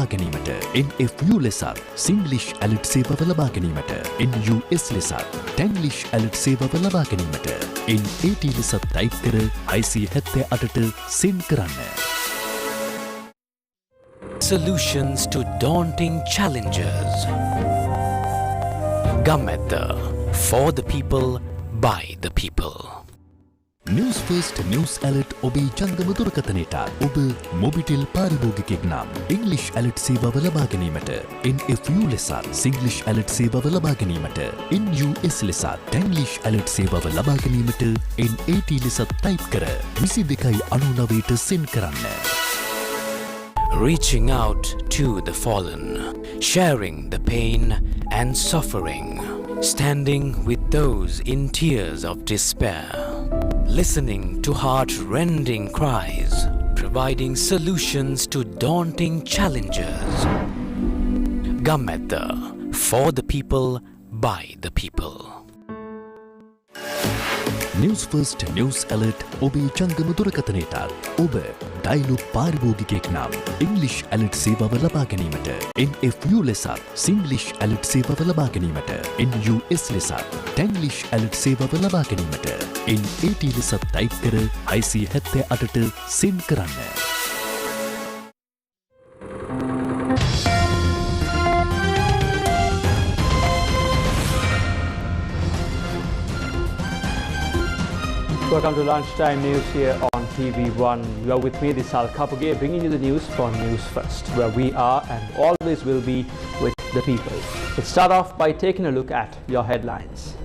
ලබා ගැනීමට NFU ලෙසත් සිංග්ලිෂ් ඇලර්ට් සේවාව ලබා ගැනීමට NUS ලෙසත් ටැන්ග්ලිෂ් ඇලර්ට් සේවාව ලබා ගැනීමට NAT ලෙසත් ටයිප් කර 678ට සෙන්ඩ් කරන්න. Solutions to daunting challenges. Gametta, for the people, by the people. Newsfirst News Alert ඔබේ ජංගම දුරකථනයට ඔබ මොබිටෙල් පාරිභෝගිකයෙක් නම් English Alert සේවාව ලබා ගැනීමට NFU ලෙසත් Singlish Alert සේවාව ලබා ගැනීමට NUS ලෙසත් Tanglish Alert සේවාව ලබා ගැනීමට NAT ලෙසත් ටයිප් කර 2299ට සෙන්ඩ් කරන්න. Reaching out to the fallen, sharing the pain and suffering, standing with those in tears of despair, listening to heart-rending cries, providing solutions to daunting challenges. Gametta, for the people, by the people. Newsfirst News Alert ඔබේ ජංගම දුරකථනයට ඔබ dialogue පාරිභෝගිකයෙක් නම් English Alert සේවාව ලබා ගැනීමට NFU ලෙසත් Singlish Alert සේවාව ලබා ගැනීමට NUS ලෙසත් Tanglish Alert සේවාව ලබා ගැනීමට NAT ලෙසත් ටයිප් කර 678ට සෙන්ඩ් කරන්න. Welcome to Lunchtime News here on TV1. You are with me, this is Kapuge, bringing you the news from News First, where we are and always will be with the people. Let's start off by taking a look at your headlines.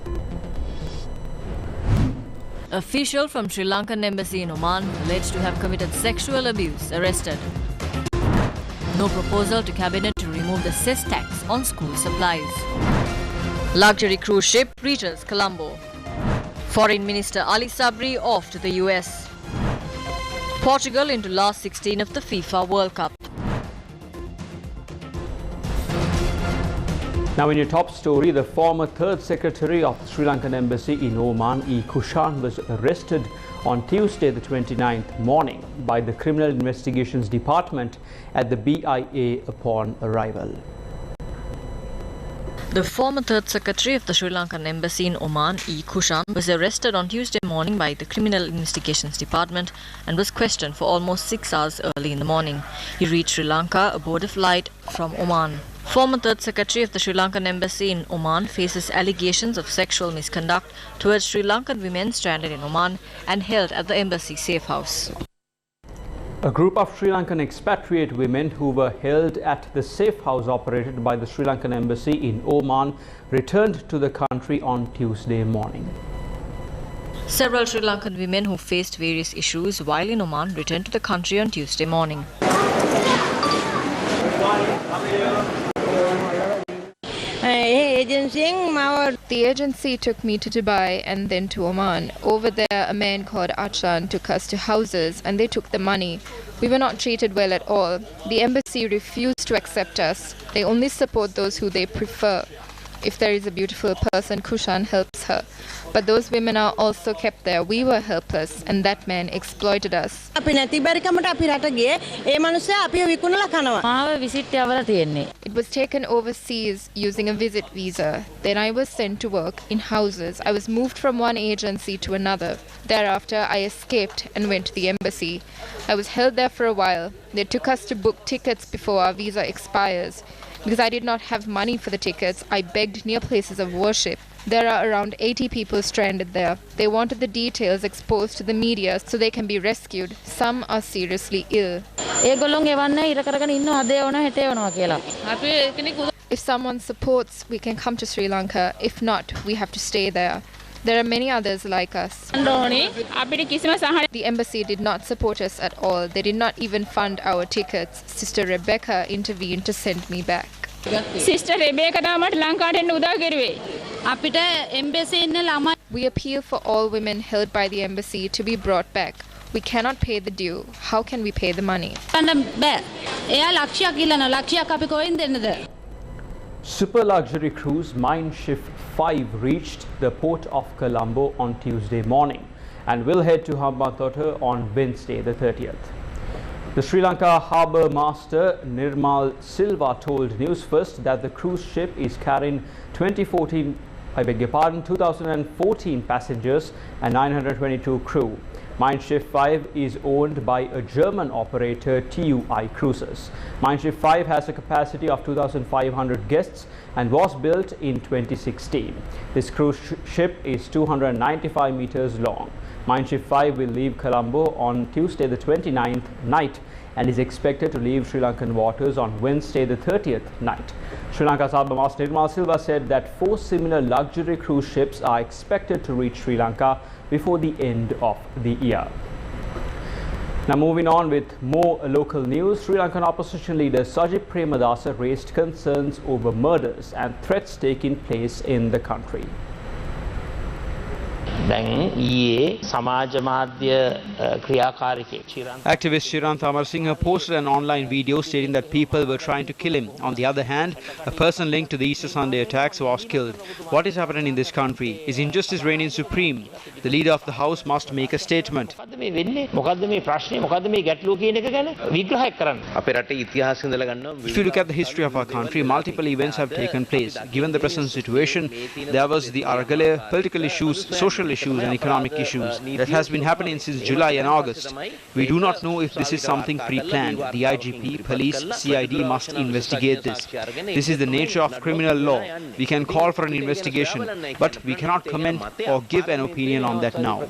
Official from Sri Lankan embassy in Oman alleged to have committed sexual abuse arrested. No proposal to cabinet to remove the cess tax on school supplies. Luxury cruise ship reaches Colombo. Foreign Minister Ali Sabri off to the US. Portugal into last 16 of the FIFA World Cup. Now in your top story, the former third secretary of the Sri Lankan embassy in Oman, E. Kushan, was arrested on Tuesday the 29th morning by the Criminal Investigations Department at the BIA upon arrival. The former third secretary of the Sri Lankan embassy in Oman, E. Kushan, was arrested on Tuesday morning by the Criminal Investigations Department and was questioned for almost 6 hours early in the morning. He reached Sri Lanka aboard a flight from Oman. Former third secretary of the Sri Lankan embassy in Oman faces allegations of sexual misconduct towards Sri Lankan women stranded in Oman and held at the embassy safe house. A group of Sri Lankan expatriate women who were held at the safe house operated by the Sri Lankan embassy in Oman returned to the country on Tuesday morning. Several Sri Lankan women who faced various issues while in Oman returned to the country on Tuesday morning. The agency took me to Dubai and then to Oman. Over there, a man called Achan took us to houses and they took the money. We were not treated well at all. The embassy refused to accept us. They only support those who they prefer. If there is a beautiful person, Kushan helps her. But those women are also kept there. We were helpless and that man exploited us. It was taken overseas using a visit visa. Then I was sent to work in houses. I was moved from one agency to another. Thereafter, I escaped and went to the embassy. I was held there for a while. They took us to book tickets before our visa expires. Because I did not have money for the tickets, I begged near places of worship. There are around 80 people stranded there. They wanted the details exposed to the media so they can be rescued. Some are seriously ill. If someone supports, we can come to Sri Lanka. If not, we have to stay there. There are many others like us. The embassy did not support us at all. They did not even fund our tickets. Sister Rebecca intervened to send me back. Sister Rebecca We appeal for all women held by the embassy to be brought back. We cannot pay the due. How can we pay the money? Super luxury cruise Mein Schiff 5 reached the port of Colombo on Tuesday morning and will head to Hambantota on Wednesday the 30th. The Sri Lanka Harbour Master Nirmal Silva told Newsfirst that the cruise ship is carrying 2014 passengers and 922 crew. Mindshift 5 is owned by a German operator, TUI Cruises. Mindshift 5 has a capacity of 2,500 guests and was built in 2016. This cruise ship is 295 meters long. Mindshift 5 will leave Colombo on Tuesday the 29th night and is expected to leave Sri Lankan waters on Wednesday the 30th night. Sri Lanka's Harbour Master Nirmal Silva said that 4 similar luxury cruise ships are expected to reach Sri Lanka before the end of the year. Now moving on with more local news, Sri Lankan opposition leader Sajid Premadasa raised concerns over murders and threats taking place in the country. Activist Shirant Amarasinghe posted an online video stating that people were trying to kill him. On the other hand, a person linked to the Easter Sunday attacks was killed. What is happening in this country? Is injustice reigning supreme? The leader of the house must make a statement. If you look at the history of our country, multiple events have taken place. Given the present situation, there was the Argale, political issues, social issues and economic issues that has been happening since July and August. We do not know if this is something pre-planned. The IGP, police, CID must investigate this. This is the nature of criminal law. We can call for an investigation, but we cannot comment or give an opinion on that now.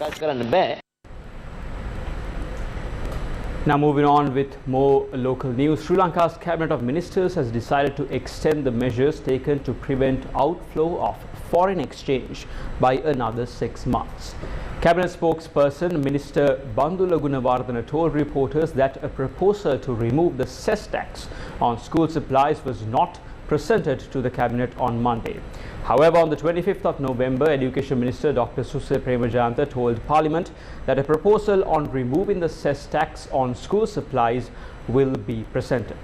Now moving on with more local news, Sri Lanka's Cabinet of Ministers has decided to extend the measures taken to prevent outflow of foreign exchange by another 6 months. Cabinet spokesperson Minister Bandula Gunawardena told reporters that a proposal to remove the cess tax on school supplies was not presented to the Cabinet on Monday. However, on the 25th of November, Education Minister Dr. Susil Premajayantha told Parliament that a proposal on removing the cess tax on school supplies will be presented.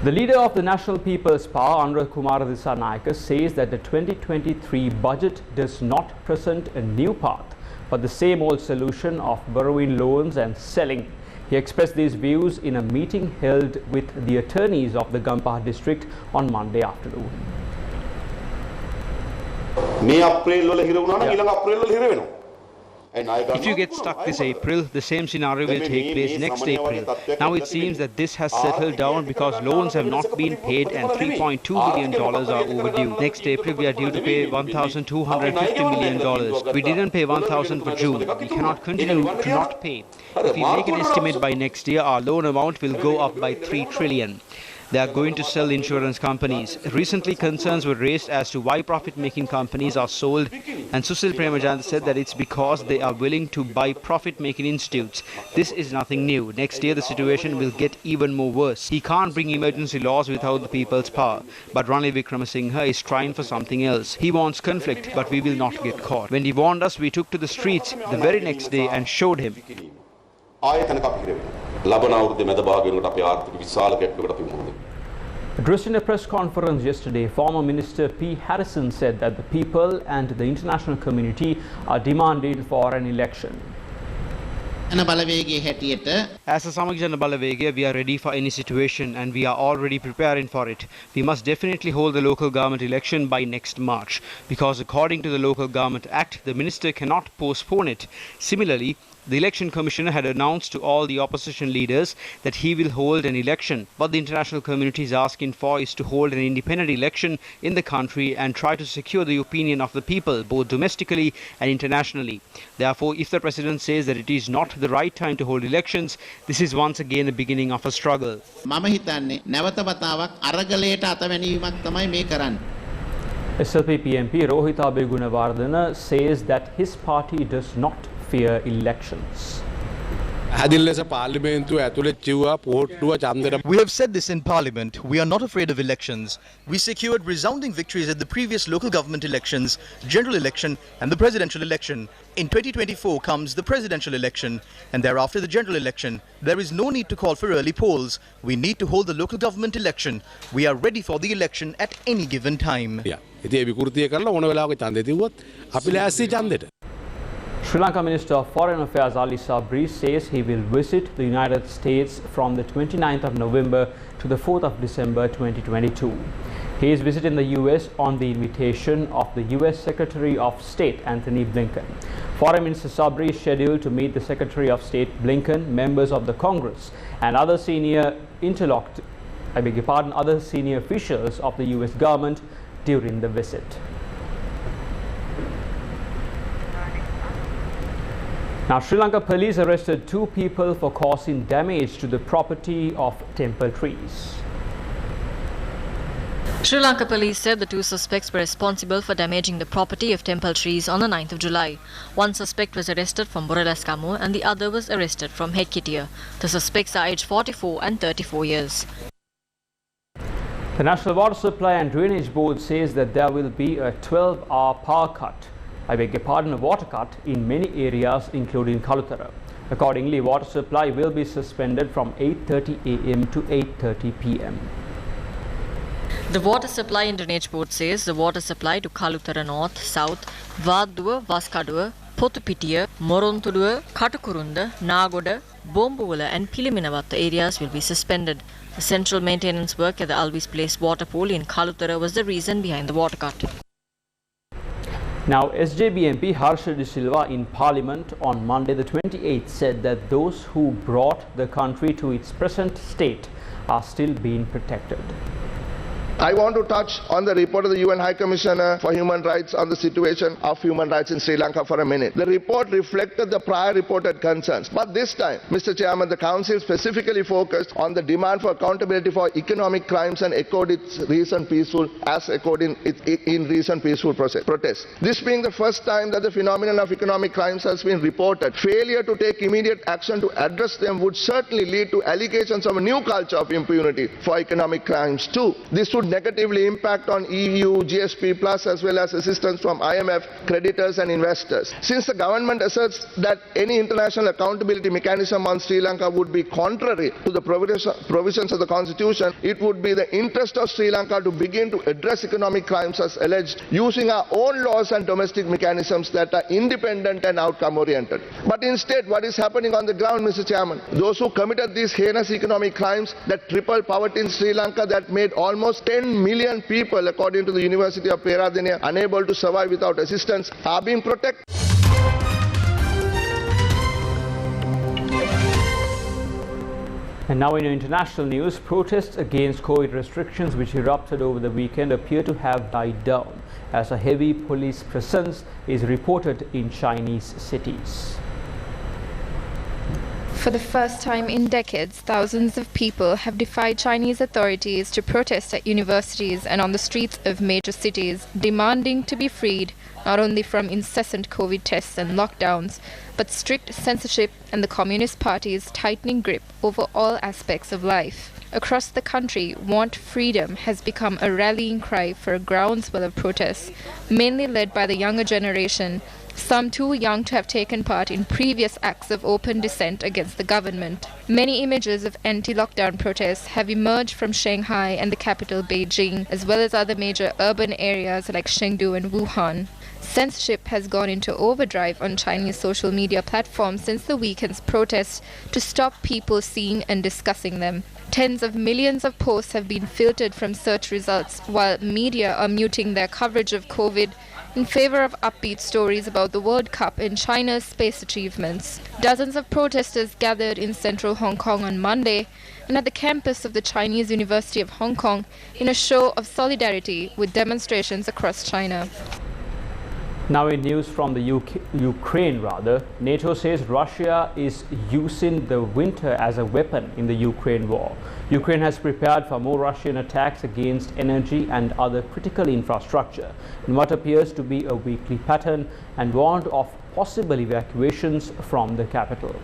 The leader of the National People's Power, Anura Kumara Dissanayake, says that the 2023 budget does not present a new path, but the same old solution of borrowing loans and selling. He expressed these views in a meeting held with the attorneys of the Gampaha district on Monday afternoon. If you get stuck this April, the same scenario will take place next April. Now it seems that this has settled down because loans have not been paid and $3.2 billion are overdue. Next April, we are due to pay $1,250 million. We didn't pay $1,000 for June. We cannot continue to not pay. If we make an estimate by next year, our loan amount will go up by $3 trillion. They are going to sell insurance companies. Recently, concerns were raised as to why profit-making companies are sold, and Susil Premajayantha said that it's because they are willing to buy profit-making institutes. This is nothing new. Next year, the situation will get even more worse. He can't bring emergency laws without the people's power. But Ranil Wickremesinghe is trying for something else. He wants conflict, but we will not get caught. When he warned us, we took to the streets the very next day and showed him. Addressing a press conference yesterday, former Minister P. Harrison said that the people and the international community are demanding for an election. As a Samagijana Balavege, we are ready for any situation and we are already preparing for it. We must definitely hold the local government election by next March because according to the Local Government Act, the minister cannot postpone it. Similarly, the election commissioner had announced to all the opposition leaders that he will hold an election. What the international community is asking for is to hold an independent election in the country and try to secure the opinion of the people, both domestically and internationally. Therefore, if the president says that it is not the right time to hold elections, this is once again the beginning of a struggle. SLP PMP Rohita Gunawardena says that his party does not fear elections. We have said this in Parliament. We are not afraid of elections. We secured resounding victories at the previous local government elections, general election and the presidential election. In 2024 comes the presidential election and thereafter the general election. There is no need to call for early polls. We need to hold the local government election. We are ready for the election at any given time. Sri Lanka Minister of Foreign Affairs Ali Sabri says he will visit the United States from the 29th of November to the 4th of December 2022. He is visiting the US on the invitation of the US Secretary of State Anthony Blinken. Foreign Minister Sabri is scheduled to meet the Secretary of State Blinken, members of the Congress and other senior other senior officials of the US government during the visit. Now, Sri Lanka police arrested 2 people for causing damage to the property of temple trees. Sri Lanka police said the 2 suspects were responsible for damaging the property of temple trees on the 9th of July. One suspect was arrested from Borelaskamu and the other was arrested from Hekkitia. The suspects are aged 44 and 34 years. The National Water Supply and Drainage Board says that there will be a 12-hour power cut. A water cut in many areas including Kalutara. Accordingly, water supply will be suspended from 8:30 a.m. to 8:30 p.m. The Water Supply and Drainage Board says the water supply to Kalutara North, South, Vadduwa, Vaskaduwa, Potupitiya, Morontuduwa, Katakurunda, Nagoda, Bombuwala and Piliminawatta areas will be suspended. The central maintenance work at the Alvis Place water pool in Kalutara was the reason behind the water cut. Now, SJB MP Harsha De Silva in Parliament on Monday the 28th said that those who brought the country to its present state are still being protected. I want to touch on the report of the UN High Commissioner for Human Rights on the situation of human rights in Sri Lanka for a minute. The report reflected the prior reported concerns, but this time, Mr. Chairman, the Council specifically focused on the demand for accountability for economic crimes and echoed its recent peaceful protests. This being the first time that the phenomenon of economic crimes has been reported, failure to take immediate action to address them would certainly lead to allegations of a new culture of impunity for economic crimes too. This would negatively impact on EU, GSP Plus as well as assistance from IMF, creditors and investors. Since the government asserts that any international accountability mechanism on Sri Lanka would be contrary to the provisions of the Constitution, it would be the interest of Sri Lanka to begin to address economic crimes as alleged using our own laws and domestic mechanisms that are independent and outcome oriented. But instead, what is happening on the ground, Mr. Chairman? Those who committed these heinous economic crimes that tripled poverty in Sri Lanka, that made almost 10 million people, according to the University of Peradeniya, unable to survive without assistance, are being protected. And now in international news, protests against COVID restrictions which erupted over the weekend appear to have died down as a heavy police presence is reported in Chinese cities. For the first time in decades, thousands of people have defied Chinese authorities to protest at universities and on the streets of major cities, demanding to be freed not only from incessant COVID tests and lockdowns, but strict censorship and the Communist Party's tightening grip over all aspects of life. Across the country, Want Freedom has become a rallying cry for a groundswell of protests, mainly led by the younger generation, some too young to have taken part in previous acts of open dissent against the government. Many images of anti-lockdown protests have emerged from Shanghai and the capital Beijing, as well as other major urban areas like Chengdu and Wuhan. Censorship has gone into overdrive on Chinese social media platforms since the weekend's protests to stop people seeing and discussing them. Tens of millions of posts have been filtered from search results, while media are muting their coverage of COVID in favor of upbeat stories about the World Cup and China's space achievements. Dozens of protesters gathered in central Hong Kong on Monday and at the campus of the Chinese University of Hong Kong in a show of solidarity with demonstrations across China. Now in news from the Ukraine, NATO says Russia is using the winter as a weapon in the Ukraine war. Ukraine has prepared for more Russian attacks against energy and other critical infrastructure in what appears to be a weekly pattern, and warned of possible evacuations from the capital.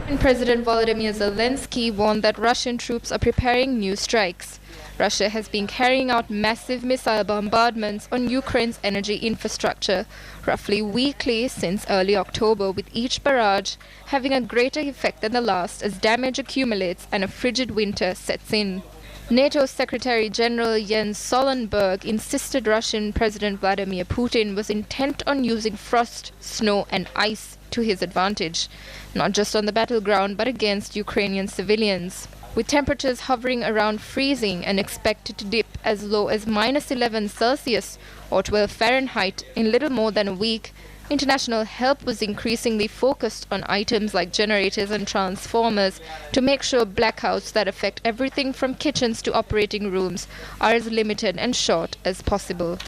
And President Volodymyr Zelensky warned that Russian troops are preparing new strikes. Russia has been carrying out massive missile bombardments on Ukraine's energy infrastructure roughly weekly since early October, with each barrage having a greater effect than the last as damage accumulates and a frigid winter sets in. NATO Secretary General Jens Stoltenberg insisted Russian President Vladimir Putin was intent on using frost, snow and ice to his advantage, not just on the battleground but against Ukrainian civilians. With temperatures hovering around freezing and expected to dip as low as -11 Celsius or 12 Fahrenheit in little more than a week, international help was increasingly focused on items like generators and transformers to make sure blackouts that affect everything from kitchens to operating rooms are as limited and short as possible.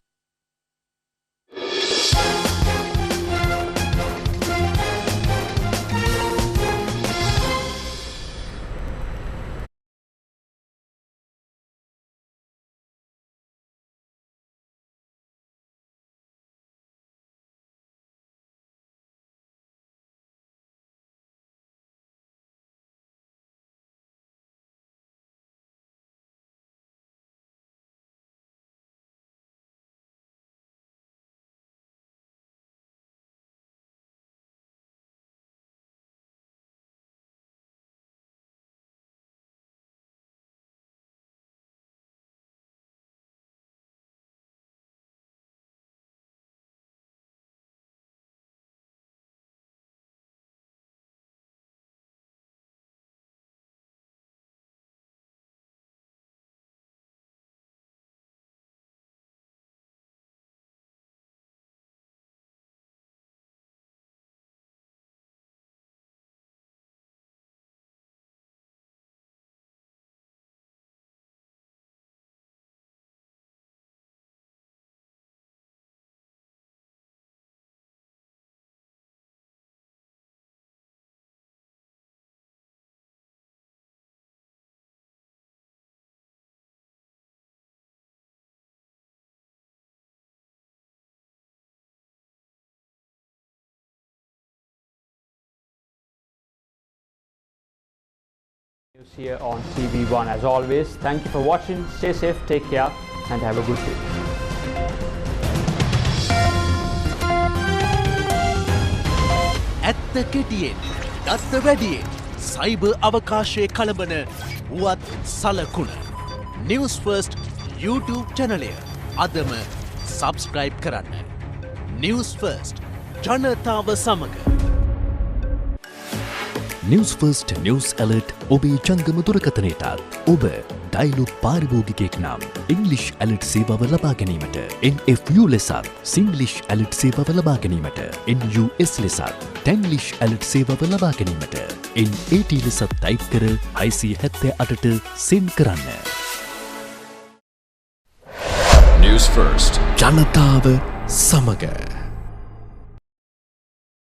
News here on TV1. As always, thank you for watching. Stay safe, take care, and have a good day. ඇත්ත කෙටියෙන් දත්ත වැඩියෙන් cyber අවකාශයේ කළඹන වුවත් සලකුණ News First YouTube channel අදම subscribe කරන්න. News First ජනතාව සමග. News First News Alert ඔබේ ජංගම දුරකථනයටත් ඔබ ඩයිලොග් පාරිභෝගිකයෙක් නම් English Alert සේවාව ලබා ගැනීමට NFU ලෙසත් Singlish Alert සේවාව ලබා ගැනීමට NUS ලෙසත් Tanglish Alert සේවාව ලබා ගැනීමට NAT ලෙසත් ටයිප් කර 678ට සෙන්ඩ් කරන්න. News First ජනතාව සමග.